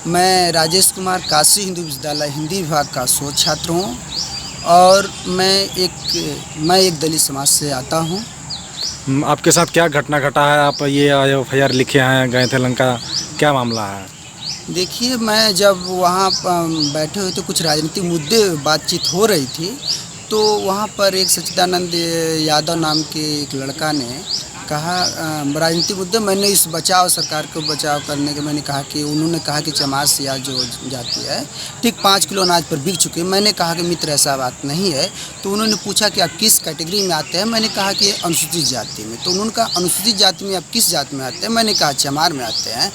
मैं राजेश कुमार काशी हिंदू विश्वविद्यालय हिंदी विभाग का शोध छात्र हूँ और मैं एक दलित समाज से आता हूँ। आपके साथ क्या घटना घटा है? आप ये एफ.आई.आर लिखे हैं, गए थे लंका, क्या मामला है? देखिए, मैं जब वहाँ बैठे हुए थे, कुछ राजनीतिक मुद्दे बातचीत हो रही थी, तो वहाँ पर एक सच्चिदानंद यादव नाम के एक लड़का ने कहा राजनीतिक मुद्दे, मैंने इस सरकार को बचाव करने के मैंने कहा कि उन्होंने कहा कि चमार से आज जो जाती है ठीक 5 किलो अनाज पर बिक चुके हैं। मैंने कहा कि मित्र ऐसा बात नहीं है। तो उन्होंने पूछा कि आप किस कैटेगरी में आते हैं? मैंने कहा कि अनुसूचित जाति में। तो उन्होंने कहा अनुसूचित जाति में आप किस जाति में आते हैं? मैंने कहा चमार में आते हैं।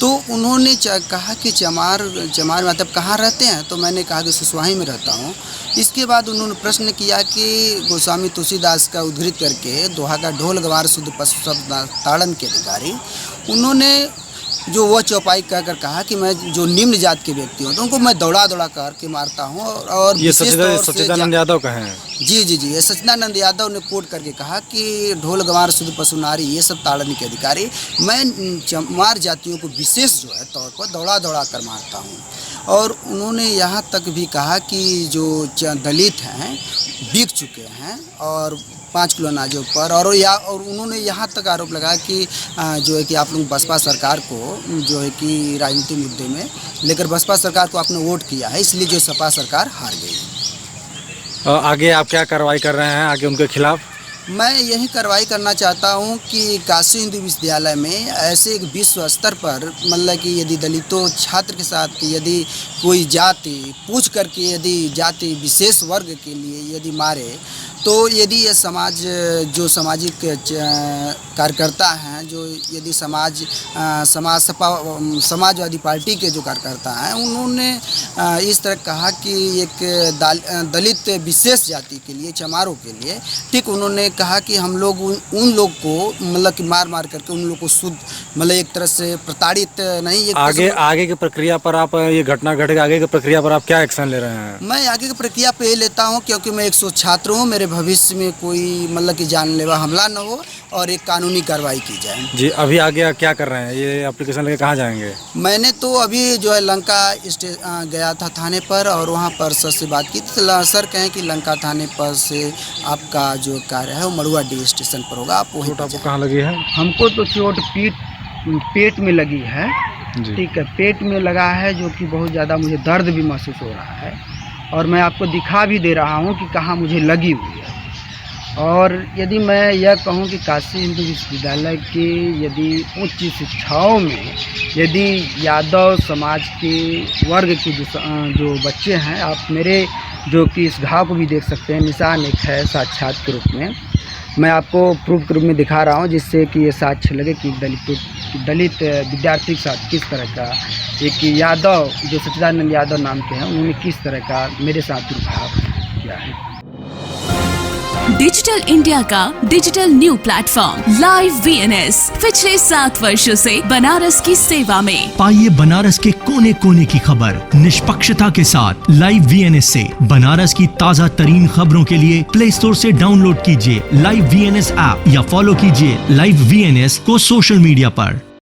तो उन्होंने कहा कि चमार में मतलब कहाँ रहते हैं? तो मैंने कहा कि सुसवाही में रहता हूँ। इसके बाद उन्होंने प्रश्न किया कि गोस्वामी तुलसीदास का उद्धृत करके दोहा का ढोल गंवार शुद्ध पशु शब्द ताड़न के अधिकारी, उन्होंने जो वह चौपाई कहकर कहा कि मैं जो निम्न जात के व्यक्ति हूँ तो उनको मैं दौड़ा करके मारता हूँ। और ये सच्चिदानंद यादव का है? जी, ये सच्चिदानंद यादव ने कोट करके कहा कि ढोल गंवार शुद्ध पशु नारी ये सब ताड़न के अधिकारी, मैं चमार जातियों को विशेष जो है तौर पर दौड़ा कर मारता हूँ। और उन्होंने यहाँ तक भी कहा कि जो दलित हैं बिक चुके हैं और 5 किलो अनाजों पर, और उन्होंने यहाँ तक आरोप लगाया कि जो है कि आप लोग बसपा सरकार को जो है कि राजनीतिक मुद्दे में लेकर बसपा सरकार को आपने वोट किया है, इसलिए जो सपा सरकार हार गई। आगे आप क्या कार्रवाई कर रहे हैं आगे उनके खिलाफ? मैं यही कार्रवाई करना चाहता हूं कि काशी हिंदू विश्वविद्यालय में ऐसे एक विश्व स्तर पर मतलब कि यदि दलितों छात्र के साथ यदि कोई जाति पूछ करके यदि जाति विशेष वर्ग के लिए यदि मारे, तो यदि ये समाज जो सामाजिक कार्यकर्ता हैं, जो यदि समाजवादी पार्टी के जो कार्यकर्ता हैं, उन्होंने इस तरह कहा कि एक दलित विशेष जाति के लिए, चमारों के लिए, ठीक उन्होंने कहा कि हम लोग उन लोग को मतलब कि मार करके उन लोग को शुद्ध मतलब एक तरह से प्रताड़ित नहीं। आगे की प्रक्रिया पर आप ये घटना घटेगा, आगे की प्रक्रिया पर आप क्या एक्शन ले रहे हैं? मैं आगे की प्रक्रिया पे ये लेता हूँ क्योंकि मैं एक शोध छात्र हूँ, मेरे भविष्य में कोई मतलब कि जानलेवा हमला न हो और एक कानूनी कार्रवाई की जाए। जी, अभी आगे क्या कर रहे हैं? ये एप्लीकेशन लेके कहाँ जाएंगे? मैंने तो अभी जो है लंका गया था थाने पर और वहाँ पर सर से बात की थी। सर कहें कि लंका थाने पर से आपका जो कार्य है वो मड़ुआ डी स्टेशन पर होगा, आप वहीं। आपको कहाँ लगी है? हमको तो चोट पेट में लगी है, ठीक है, पेट में लगा है, जो कि बहुत ज़्यादा मुझे दर्द भी महसूस हो रहा है और मैं आपको दिखा भी दे रहा हूँ कि कहाँ मुझे लगी हुई है। और यदि मैं यह कहूँ कि काशी हिंदू विश्वविद्यालय के यदि उच्च शिक्षाओं में यदि यादव समाज के वर्ग के जो बच्चे हैं, आप मेरे जो कि इस घाव को भी देख सकते हैं, निशान एक है साक्षात के रूप में, मैं आपको प्रूफ के रूप में दिखा रहा हूँ, जिससे कि ये साक्ष्य लगे कि दलित विद्यार्थी के साथ किस तरह का एक यादव जो सच्चिदानंद यादव नाम के हैं, उन्होंने किस तरह का मेरे साथ दुर्भाव किया है। डिजिटल इंडिया का digital new platform live VNS पिछले 7 वर्षों से बनारस की सेवा में। पाइए बनारस के कोने कोने की खबर निष्पक्षता के साथ। लाइव वीएनएस से बनारस की ताज़ा तरीन खबरों के लिए प्ले स्टोर से डाउनलोड कीजिए लाइव वीएनएस ऐप या फॉलो कीजिए लाइव वीएनएस को सोशल मीडिया पर।